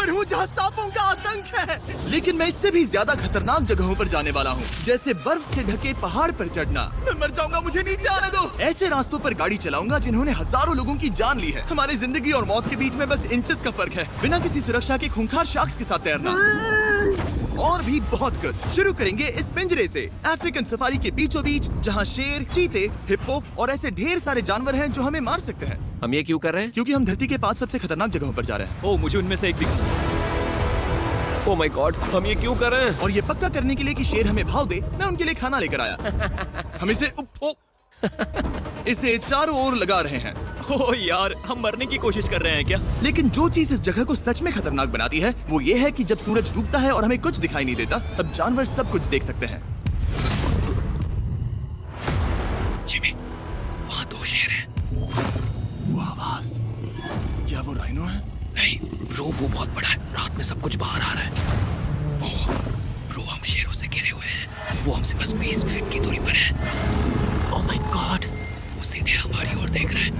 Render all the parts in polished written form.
पर हूँ जहाँ सांपों का आतंक है, लेकिन मैं इससे भी ज्यादा खतरनाक जगहों पर जाने वाला हूँ, जैसे बर्फ से ढके पहाड़ पर चढ़ना। मैं मर जाऊंगा, मुझे नीचे आने दो। ऐसे रास्तों पर गाड़ी चलाऊंगा जिन्होंने हजारों लोगों की जान ली है। हमारी जिंदगी और मौत के बीच में बस इंचेस का फर्क है। बिना किसी सुरक्षा के खूंखार शार्क्स के साथ तैरना और भी बहुत कुछ। शुरू करेंगे इस पिंजरे से, अफ्रीकन सफारी के बीचों बीच, जहाँ शेर, चीते, हिप्पो और ऐसे ढेर सारे जानवर हैं जो हमें मार सकते हैं। हम ये क्यों कर रहे हैं? क्योंकि हम धरती के 5 सबसे खतरनाक जगहों पर जा रहे हैं। ओह, मुझे उनमें से एक दिखा। ओह माय गॉड, हम ये क्यों कर रहे हैं? और ये पक्का करने के लिए कि शेर हमें भाव दे, मैं उनके लिए खाना लेकर आया। हम इसे चारों ओर लगा रहे हैं। ओह यार, हम मरने की कोशिश कर रहे हैं क्या? लेकिन जो चीज इस जगह को सच में खतरनाक बनाती है वो ये है कि जब सूरज डूबता है और हमें कुछ दिखाई नहीं देता, तब जानवर सब कुछ देख सकते हैं। जिमी, वहाँ 2 शेर हैं। वो आवाज, क्या वो राइनो है? नहीं ब्रो, वो बहुत बड़ा है। रात में सब कुछ बाहर आ रहा है। ओह ब्रो, हम शेरों से घिरे हुए हैं। वो हमसे बस 20 फीट की दूरी पर है। ओह माय गॉड, वो सीधे हमारी ओर देख रहा है।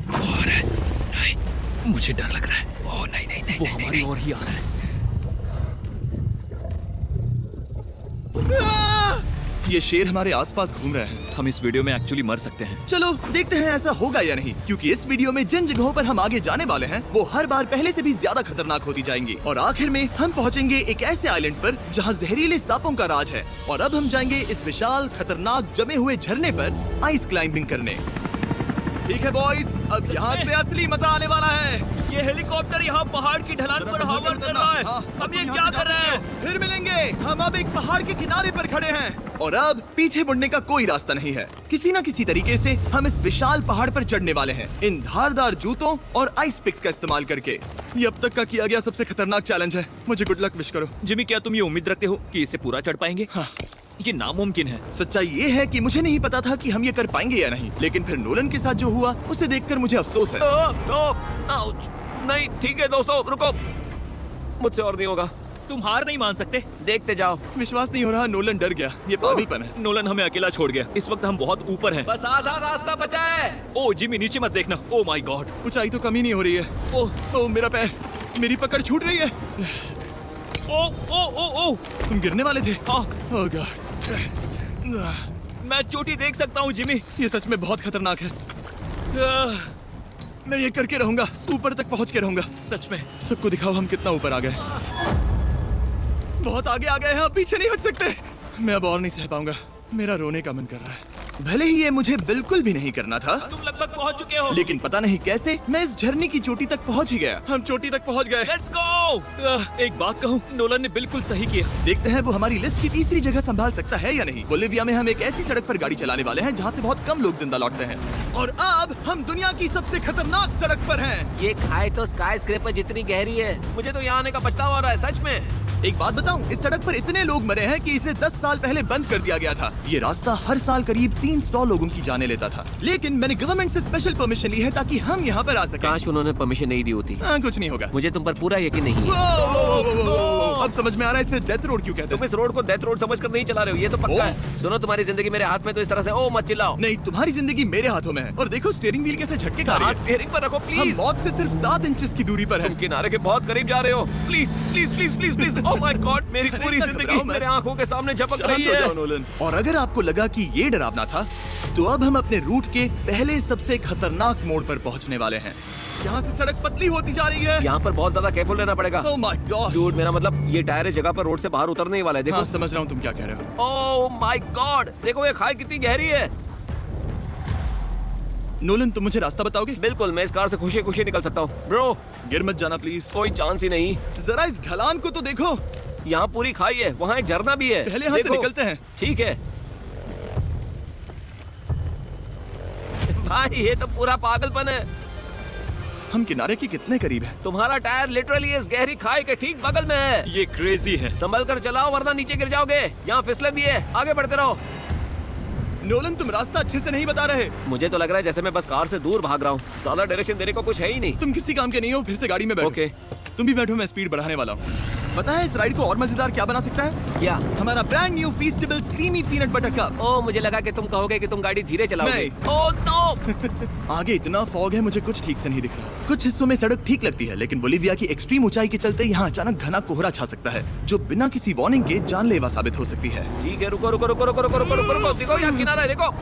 वो आ रहा है। नहीं, मुझे डर लग रहा है। ओह नहीं नहीं नहीं, वो हमारी ओर ही आ रहा है। ये शेर हमारे आसपास घूम रहे हैं। हम इस वीडियो में एक्चुअली मर सकते हैं। चलो देखते हैं ऐसा होगा या नहीं, क्योंकि इस वीडियो में जिन जगहों पर हम आगे जाने वाले हैं वो हर बार पहले से भी ज्यादा खतरनाक होती जाएंगी। और आखिर में हम पहुंचेंगे एक ऐसे आइलैंड पर जहां जहरीले सांपों का राज है। और अब हम जाएंगे इस विशाल खतरनाक जमे हुए झरने पर आइस क्लाइंबिंग करने। ठीक है बॉयज, अब यहाँ से असली मजा आने वाला है। ये हेलीकॉप्टर यहाँ पहाड़ की ढलान पर हवर कर रहा है। हम ये क्या कर रहे हैं? फिर मिलेंगे। हम अब एक पहाड़ के किनारे पर खड़े हैं और अब पीछे मुड़ने का कोई रास्ता नहीं है। किसी न किसी तरीके से हम इस विशाल पहाड़ पर चढ़ने वाले हैं, इन धारदार जूतों और आइस पिक्स का इस्तेमाल करके। ये अब तक का किया गया सबसे खतरनाक चैलेंज है। मुझे गुड लक विश करो। जिमी, क्या तुम ये उम्मीद रखते हो कि इसे पूरा चढ़ पाएंगे? हाँ। ये नामुमकिन है। सच्चाई ये है कि मुझे नहीं पता था कि हम ये कर पाएंगे या नहीं, लेकिन फिर नोलन के साथ जो हुआ उसे देखकर मुझे अफसोस है। नहीं ठीक है दोस्तों, रुको, मुझसे और नहीं होगा। तुम हार नहीं मान सकते, देखते जाओ। विश्वास नहीं हो रहा, नोलन डर गया। ये पागलपन है। नोलन हमें अकेला छोड़ गया। इस वक्त हम बहुत ऊपर हैं। बस आधा रास्ता बचा है। ओ जिमी, नीचे मत देखना। ओ माय गॉड, ऊंचाई तो कम ही नहीं हो रही है। ओ मेरा पैर, मेरी पकड़ छूट रही है। ओ ओ ओ ओ, तुम गिरने वाले थे। हाँ। ओह गॉड, मैं चोटी देख सकता हूँ जिमी। ये सच में बहुत खतरनाक है। मैं ये करके रहूंगा, ऊपर तक पहुंच के रहूंगा। सच में? सबको दिखाओ हम कितना ऊपर आ गए। बहुत आगे आ गए हैं, अब पीछे नहीं हट सकते। मैं अब और नहीं सह पाऊंगा, मेरा रोने का मन कर रहा है। भले ही ये मुझे बिल्कुल भी नहीं करना था। तुम लगभग पहुंच चुके हो, लेकिन पता नहीं कैसे मैं इस झरने की चोटी तक पहुंच ही गया। हम चोटी तक पहुंच गए। Let's go. एक बात कहूँ, नोलन ने बिल्कुल सही किया। देखते हैं वो हमारी लिस्ट की तीसरी जगह संभाल सकता है या नहीं। बोलिविया में हम एक ऐसी सड़क पर गाड़ी चलाने वाले हैं जहाँ से बहुत कम लोग जिंदा लौटते हैं। और अब हम दुनिया की सबसे खतरनाक सड़क पर हैं। ये खाई तो स्काई स्क्रैपर जितनी गहरी है। मुझे तो यहाँ आने का पछतावा हो रहा है, सच में। एक बात बताऊं, इस सड़क पर इतने लोग मरे हैं कि इसे 10 साल पहले बंद कर दिया गया था। ये रास्ता हर साल करीब 300 लोगों की जाने लेता था, लेकिन मैंने गवर्नमेंट से स्पेशल परमिशन ली है ताकि हम यहाँ पर आ सकें। काश उन्होंने परमिशन नहीं दी होती। कुछ नहीं होगा। मुझे तुम पर पूरा यकीन नहीं है। अब समझ में आ रहा है इसे डेथ रोड क्यों कहते तुम हैं। इस रोड को डेथ रोड समझकर नहीं चला रहे हो, ये तो पक्का है। सुनो, तुम्हारी जिंदगी मेरे हाथ में, तो इस तरह से ओ मत चिल्लाओ। नहीं, तुम्हारी जिंदगी मेरे हाथों में है। और देखो स्टीयरिंग व्हील कैसे झटके खा रही हाथ है। स्टीयरिंग पर रखो हम प्लीज। मौत से सिर्फ 7 इंचेस की दूरी पर तुम हैं। किनारे के बहुत करीब जा रहे हो। Please please please please please. Oh my God, मेरी अरे पूरी इतना जिंदगी घबराओ मत। मेरे आंखों के सामने झपक शांत रही हो है। जाओ नोलन। और अगर आपको लगा कि ये डरावना था, तो अब हम अपने रूट के पहले सबसे खतरनाक मोड़ पर पहुंचने वाले हैं। यहाँ से सड़क पतली होती जा रही है। यहाँ पर बहुत ज्यादा केयरफुल रहना पड़ेगा। Oh my God. डूड, मेरा मतलब ये टायर इस जगह पर रोड से बाहर उतरने ही वाला है। देखो। हाँ, समझ रहा हूँ तुम क्या कह रहे हो। ओह माय गॉड, देखो ये खाई कितनी गहरी है। नोलन, तुम मुझे रास्ता बताओगे? बिल्कुल, मैं इस कार से खुशी खुशी निकल सकता हूँ। ब्रो, गिर मत जाना प्लीज। कोई चांस ही नहीं। जरा इस ढलान को तो देखो। यहाँ पूरी खाई है, वहाँ एक झरना भी है। पहले यहाँ से देखो। निकलते हैं। ठीक है भाई, ये तो पूरा पागलपन है। हम किनारे के कितने करीब हैं? तुम्हारा टायर लिटरली इस गहरी खाई के ठीक बगल में है। ये क्रेजी है। संभल कर चलाओ वरना नीचे गिर जाओगे। यहाँ फिसलन भी है, आगे बढ़ते रहो। नोलन, तुम रास्ता अच्छे से नहीं बता रहे। मुझे तो लग रहा है जैसे मैं बस कार से दूर भाग रहा हूँ। ज्यादा डायरेक्शन देने को कुछ है ही नहीं। तुम किसी काम के नहीं हो, फिर से गाड़ी में बैठो। ओके। तुम भी बैठो, मैं स्पीड बढ़ाने वाला हूँ। पता है इस राइड को और मजेदार क्या बना सकता है? क्या? हमारा brand new Feastable creamy peanut butter cup. ओ मुझे लगा कि तुम कहोगे कि तुम गाड़ी धीरे चलाओगे। नहीं। Oh no. आगे इतना फॉग है, मुझे कुछ ठीक से नहीं दिख रहा। कुछ हिस्सों में सड़क ठीक लगती है, लेकिन बोलीविया की एक्सट्रीम ऊंचाई के चलते यहाँ अचानक घना कोहरा छा सकता है, जो बिना किसी वार्निंग के जानलेवा साबित हो सकती है। ठीक है, रुको रुको रुको रुको रुको रुको रुको रुको, देखो यहाँ किनारा है, देखो।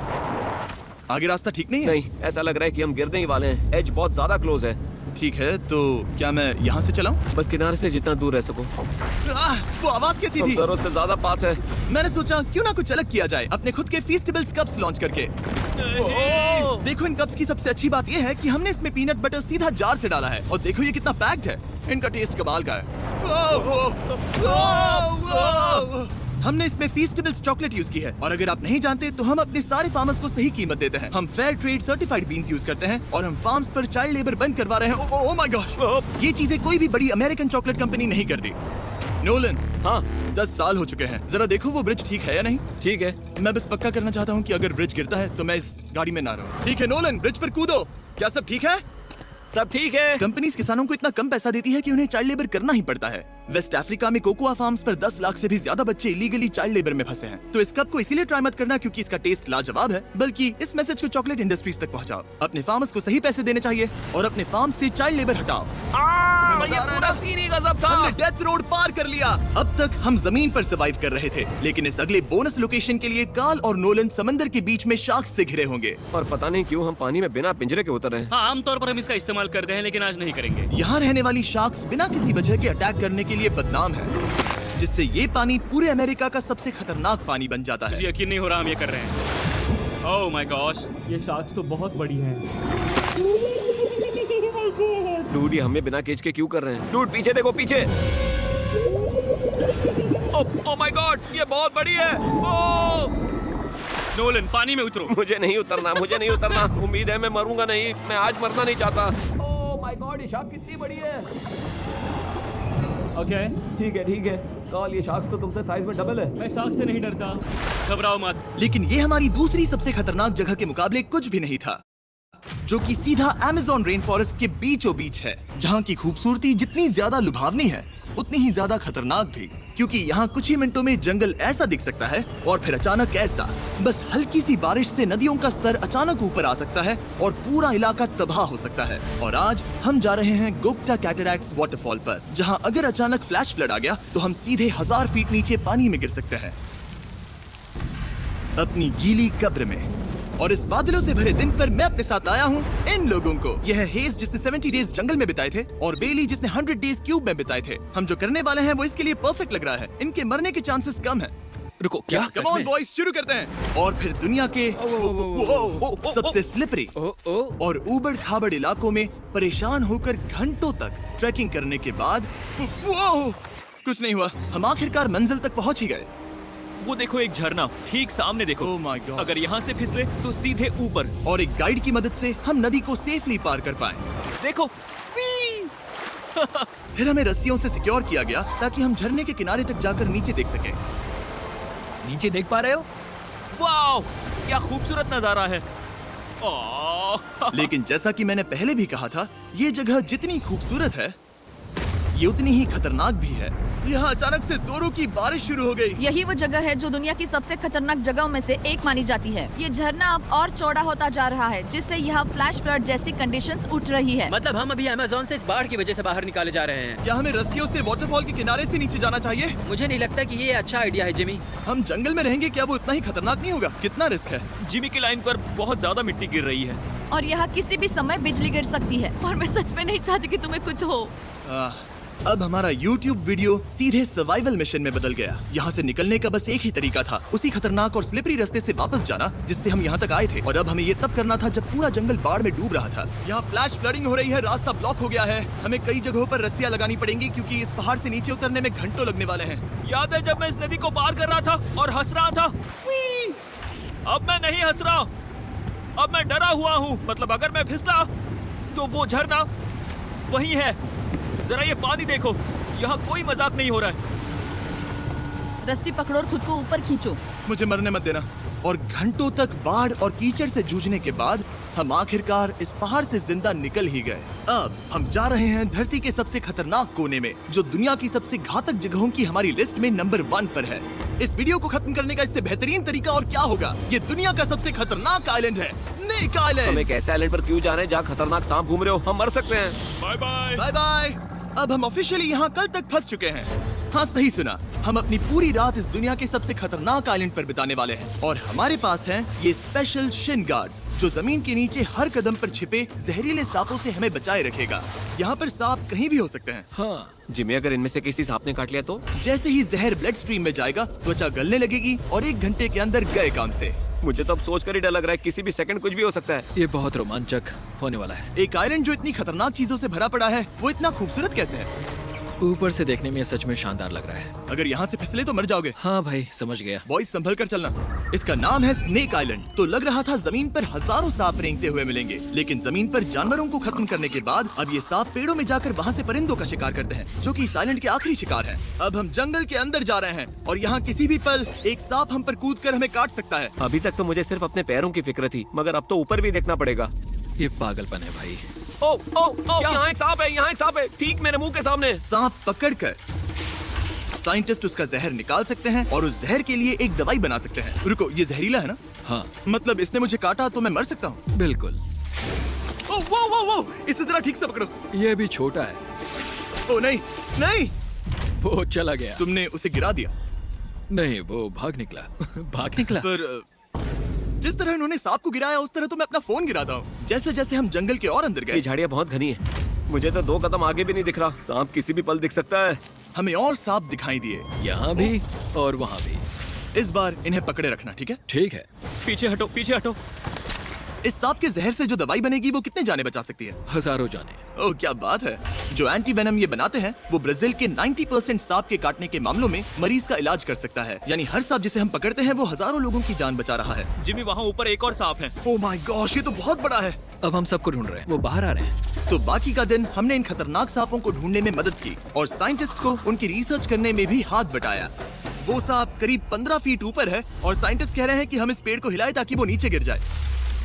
आगे रास्ता ठीक नहीं है? नहीं, ऐसा लग रहा है कि हम गिरने ही वाले हैं। एज बहुत ज्यादा क्लोज है। ठीक है, तो क्या मैं यहाँ से चलाऊं? बस किनारे से जितना दूर रह सको। वो आवाज कैसी तुम थी? जरूरत से ज्यादा पास है। मैंने सोचा क्यों ना कुछ अलग किया जाए, अपने खुद के फीस्टेबल्स कप्स लॉन्च करके। ओह! देखो इन कप्स की सबसे अच्छी बात ये है कि हमने इसमें पीनट बटर सीधा जार से डाला है, और देखो ये कितना पैक्ड है। इनका टेस्ट कमाल का है। हमने इसमें फीस्टेबल्स चॉकलेट यूज की है, और अगर आप नहीं जानते तो हम अपने सारे फार्मर्स को सही कीमत देते हैं। हम fair trade certified beans use करते हैं, और हम फार्म्स पर चाइल्ड लेबर बंद करवा रहे हैं। ओह माय गॉश, ये चीजें कोई भी बड़ी अमेरिकन चॉकलेट कंपनी नहीं करती। नोलन, हाँ 10 साल हो चुके हैं, जरा देखो वो ब्रिज ठीक है या नहीं। ठीक है। मैं बस पक्का करना चाहता हूँ कि अगर ब्रिज गिरता है तो मैं इस गाड़ी में ना रहूं। ठीक है नोलन, ब्रिज पर कूदो। क्या सब ठीक है? सब ठीक है। कंपनीज किसानों को इतना कम पैसा देती है कि उन्हें चाइल्ड लेबर करना ही पड़ता है। वेस्ट अफ्रीका में कोकोआ फार्म्स पर 10 लाख से भी ज्यादा बच्चे इलीगली चाइल्ड लेबर में फंसे हैं। तो इस कप को इसीलिए ट्राई मत करना क्योंकि इसका टेस्ट लाजवाब है, बल्कि इस मैसेज को चॉकलेट इंडस्ट्रीज तक पहुंचाओ। अपने फार्मर्स को सही पैसे देने चाहिए और अपने फार्म से चाइल्ड लेबर हटाओ। ये पूरा सीन ही गजब था। हमने डेथ रोड पार कर लिया। अब तक हम जमीन पर सर्वाइव कर रहे थे, लेकिन इस अगले बोनस लोकेशन के लिए कार्ल और नोलन समंदर के बीच में शार्क्स से घिरे होंगे। और पता नहीं क्यों हम पानी में बिना पिंजरे के उतर रहे हैं। हाँ, आमतौर पर हम इसका इस्तेमाल करते हैं, लेकिन आज नहीं करेंगे। यहाँ रहने वाली शार्क्स बिना किसी वजह के अटैक करने के लिए बदनाम है, जिससे ये पानी पूरे अमेरिका का सबसे खतरनाक पानी बन जाता मुझे है। यकीन नहीं हो रहा हम ये कर रहे हैं। ओह माय गॉश, ये शार्क्स तो बहुत बड़ी हैं। डूड, ये हमें बिना केज के क्यों कर रहे हैं? डूड पीछे देखो, पीछे। ओह माय गॉड, ये बहुत बड़ी है। ओह! नोलन, पानी में उतरो। मुझे नहीं उतरना, मुझे नहीं उतरना। उम्मीद है मैं मरूंगा नहीं। मैं आज मरना नहीं चाहता। ओह माय गॉड, ये शार्क कितनी बड़ी है। ओके, ठीक है ठीक है। कार्ल, ये शार्क्स तो तुमसे साइज में डबल है। मैं शार्क से नहीं डरता, घबराओ मत। लेकिन ये हमारी दूसरी सबसे खतरनाक जगह के मुकाबले कुछ भी नहीं था, जो कि सीधा अमेज़न रेन फॉरेस्ट के बीचों बीच है, जहाँ की खूबसूरती जितनी ज्यादा लुभावनी है उतनी ही ज्यादा खतरनाक भी, क्योंकि यहाँ कुछ ही मिनटों में जंगल ऐसा दिख सकता है और फिर अचानक ऐसा। बस हल्की सी बारिश से नदियों का स्तर अचानक ऊपर आ सकता है और पूरा इलाका तबाह हो सकता है। और आज हम जा रहे हैं गोप्टा कैटरैक्ट्स वाटरफॉल पर, जहाँ अगर अचानक फ्लैश फ्लड आ गया तो हम सीधे 1000 फीट नीचे पानी में गिर सकते हैं, अपनी गीली कब्र में। और इस बादलों से भरे दिन पर मैं अपने साथ लाया हूँ इन लोगों को। यह है हेज जिसने 70 डेज जंगल में बिताए थे, और बेली जिसने 100 डेज क्यूब में बिताए थे। हम जो करने वाले हैं वो इसके लिए परफेक्ट लग रहा है। इनके मरने के चांसेस कम हैं। रुको, क्या? कम ऑन बॉयज, शुरू करते हैं। और फिर दुनिया के सबसे स्लिपरी और ऊबड़ खाबड़ इलाकों में परेशान होकर घंटों तक ट्रैकिंग करने के बाद कुछ नहीं हुआ। हम आखिरकार मंजिल तक पहुंच ही गए। वो देखो, एक झरना ठीक सामने देखो। Oh my God. अगर यहाँ से फिसले तो सीधे ऊपर। और एक गाइड की मदद से हम नदी को सेफली पार कर पाए। देखो। फिर हमें रस्सियों से सिक्योर किया गया ताकि हम झरने के किनारे तक जाकर नीचे देख सकें। नीचे देख पा रहे हो? वाओ, क्या खूबसूरत नजारा है। ओह। लेकिन जैसा कि मैंने पहले भी कहा था, ये जगह जितनी खूबसूरत है ये उतनी ही खतरनाक भी है। यहाँ अचानक से जोरों की बारिश शुरू हो गई। यही वो जगह है जो दुनिया की सबसे खतरनाक जगहों में से एक मानी जाती है। ये झरना अब और चौड़ा होता जा रहा है, जिससे यहाँ फ्लैश फ्लड जैसी कंडीशंस उठ रही है। मतलब हम अभी अमेज़न से इस बाढ़ की वजह से बाहर निकाले जा रहे हैं। क्या हमें रस्सियों से वाटरफॉल के किनारे से नीचे जाना चाहिए? मुझे नहीं लगता कि ये अच्छा आइडिया है जिमी। हम जंगल में रहेंगे, क्या वो उतना ही खतरनाक नहीं होगा? कितना रिस्क है? जिमी की लाइन पर बहुत ज्यादा मिट्टी गिर रही है। और यहाँ किसी भी समय बिजली गिर सकती है, और मैं सच में नहीं चाहती कि तुम्हें कुछ हो। अब हमारा YouTube वीडियो सीधे सर्वाइवल मिशन में बदल गया। यहाँ से निकलने का बस एक ही तरीका था, उसी खतरनाक और स्लिपरी रास्ते से वापस जाना जिससे हम यहाँ तक आए थे। और अब हमें ये तब करना था जब पूरा जंगल बाढ़ में डूब रहा था। यहाँ फ्लैश फ्लडिंग हो रही है, रास्ता ब्लॉक हो गया है। हमें कई जगहों पर रस्सियाँ लगानी पड़ेंगी क्योंकि इस पहाड़ से नीचे उतरने में घंटों लगने वाले हैं। याद है जब मैं इस नदी को पार कर रहा था और हंस रहा था? अब मैं नहीं हंस रहा, अब मैं डरा हुआ हूँ। मतलब अगर मैं फिसला तो वो झरना वही है। जरा ये पानी देखो, यहाँ कोई मजाक नहीं हो रहा है। रस्सी पकड़ो और खुद को ऊपर खींचो। मुझे मरने मत देना। और घंटों तक बाढ़ और कीचड़ से जूझने के बाद हम आखिरकार इस पहाड़ से जिंदा निकल ही गए। अब हम जा रहे हैं धरती के सबसे खतरनाक कोने में, जो दुनिया की सबसे घातक जगहों की हमारी लिस्ट में नंबर 1 पर है। इस वीडियो को खत्म करने का इससे बेहतरीन तरीका और क्या होगा? ये दुनिया का सबसे खतरनाक आइलैंड है, स्नेक हम आइलैंड। एक ऐसे आइलैंड पर क्यों जा रहे हैं जहाँ खतरनाक सांप घूम रहे हो? हम मर सकते हैं। Bye bye. Bye bye. अब हम ऑफिशियली यहाँ कल तक फंस चुके हैं। हाँ, सही सुना, हम अपनी पूरी रात इस दुनिया के सबसे खतरनाक आइलैंड पर बिताने वाले हैं और हमारे पास हैं ये स्पेशल शिन गार्ड्स, जो जमीन के नीचे हर कदम पर छिपे जहरीले सांपों से हमें बचाए रखेगा। यहाँ पर सांप कहीं भी हो सकते हैं। हाँ, जिमी, अगर इनमें से किसी सांप ने काट लिया तो? जैसे ही जहर ब्लड स्ट्रीम में जाएगा, त्वचा गलने लगेगी और 1 घंटे के अंदर गए काम से। मुझे तो अब सोचकर ही डर लग रहा है, किसी भी सेकंड कुछ भी हो सकता है। ये बहुत रोमांचक होने वाला है। एक आइलैंड जो इतनी खतरनाक चीजों से भरा पड़ा है, वो इतना खूबसूरत कैसे है? ऊपर से देखने में ये सच में शानदार लग रहा है। अगर यहाँ से फिसले तो मर जाओगे। हाँ भाई, समझ गया। बॉयज संभल कर चलना। इसका नाम है स्नेक आइलैंड। तो लग रहा था जमीन पर हजारों सांप रेंगते हुए मिलेंगे, लेकिन जमीन पर जानवरों को खत्म करने के बाद अब ये सांप पेड़ों में जाकर वहाँ से परिंदों का शिकार करते हैं, जो कि इस आइलैंड के आखिरी शिकार है। अब हम जंगल के अंदर जा रहे हैं और यहाँ किसी भी पल एक सांप हम पर कूद कर हमें काट सकता है। अभी तक तो मुझे सिर्फ अपने पैरों की फिक्र थी, मगर अब तो ऊपर भी देखना पड़ेगा। ये पागलपन है भाई। ओ ओ ओ, यहाँ एक सांप है, यहाँ एक सांप है, ठीक मेरे मुंह के सामने। सांप पकड़कर साइंटिस्ट उसका जहर निकाल सकते हैं और उस जहर के लिए एक दवाई बना सकते हैं। रुको, ये जहरीला है ना? हाँ, मतलब इसने मुझे काटा तो मैं मर सकता हूँ? बिल्कुल। ओ वो वो वो, इसे जरा ठीक से पकड़ो। ये भी छोटा है। ओ नहीं नहीं, वो चला गया। तुमने उसे गिरा दिया। नहीं, वो भाग निकला। भाग निकला। पर जिस तरह इन्होंने सांप को गिराया, उस तरह तो मैं अपना फोन गिराता हूँ। जैसे जैसे हम जंगल के और अंदर ये गए, झाड़ियाँ बहुत घनी है, मुझे तो 2 कदम आगे भी नहीं दिख रहा। सांप किसी भी पल दिख सकता है। हमें और सांप दिखाई दिए। यहाँ भी और वहाँ भी। इस बार इन्हें पकड़े रखना, ठीक है? ठीक है। पीछे हटो, पीछे हटो। इस सांप के जहर से जो दवाई बनेगी वो कितने जाने बचा सकती है? हजारों जाने। ओह, क्या बात है। जो एंटी वेनम ये बनाते हैं, वो ब्राजील के 90% सांप के काटने के मामलों में मरीज का इलाज कर सकता है। यानी हर सांप जिसे हम पकड़ते हैं वो हजारों लोगों की जान बचा रहा है। जिमी, वहाँ ऊपर एक और सांप है। ओह माय गॉश, ये तो बहुत बड़ा है। अब हम सबको ढूंढ रहे हैं। वो बाहर आ रहे हैं। तो बाकी का दिन हमने इन खतरनाक सांपों को ढूंढने में मदद की और साइंटिस्ट को उनकी रिसर्च करने में भी हाथ बटाया। वो सांप करीब 15 फीट ऊपर है और साइंटिस्ट कह रहे हैं कि हम इस पेड़ को हिलाएं ताकि वो नीचे गिर जाए।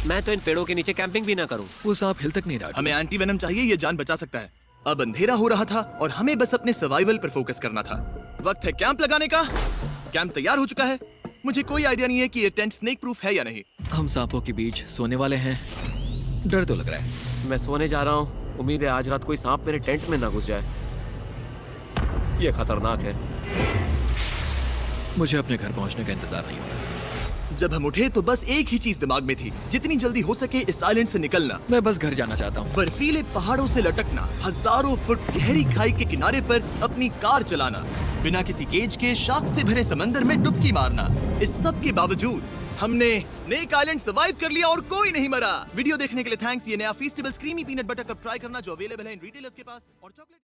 मैं तो इन पेड़ों के नीचे कैंपिंग भी ना करूं। वो सांप हिल तक नहीं रहा। हमें एंटी वेनम चाहिए, ये जान बचा सकता है। अब अंधेरा हो रहा था और हमें बस अपने सर्वाइवल पर फोकस करना था। वक्त है कैंप लगाने का। कैंप तैयार हो चुका है। मुझे कोई आइडिया नहीं है कि ये टेंट स्नेक प्रूफ है या नहीं। हम सांपों के बीच सोने वाले हैं। डर तो लग रहा है। मैं सोने जा रहा हूँ। उम्मीद है आज रात कोई सांप मेरे टेंट में ना घुस जाए। ये खतरनाक है। मुझे अपने घर पहुंचने का इंतजार नहीं हो रहा। जब हम उठे तो बस एक ही चीज दिमाग में थी, जितनी जल्दी हो सके इस आइलैंड से निकलना। मैं बस घर जाना चाहता हूँ। बर्फीले पहाड़ों से लटकना, हजारों फुट गहरी खाई के किनारे पर अपनी कार चलाना, बिना किसी केज के शाख से भरे समंदर में डुबकी मारना। इस सब के बावजूद हमने स्नेक आइलैंड सर्वाइव कर लिया और कोई नहीं मरा। वीडियो देखने के लिए थैंक्स। ये नया Feastable creamy peanut butter cup try करना, जो अवेलेबल है इन रिटेलर्स के पास और चॉकलेट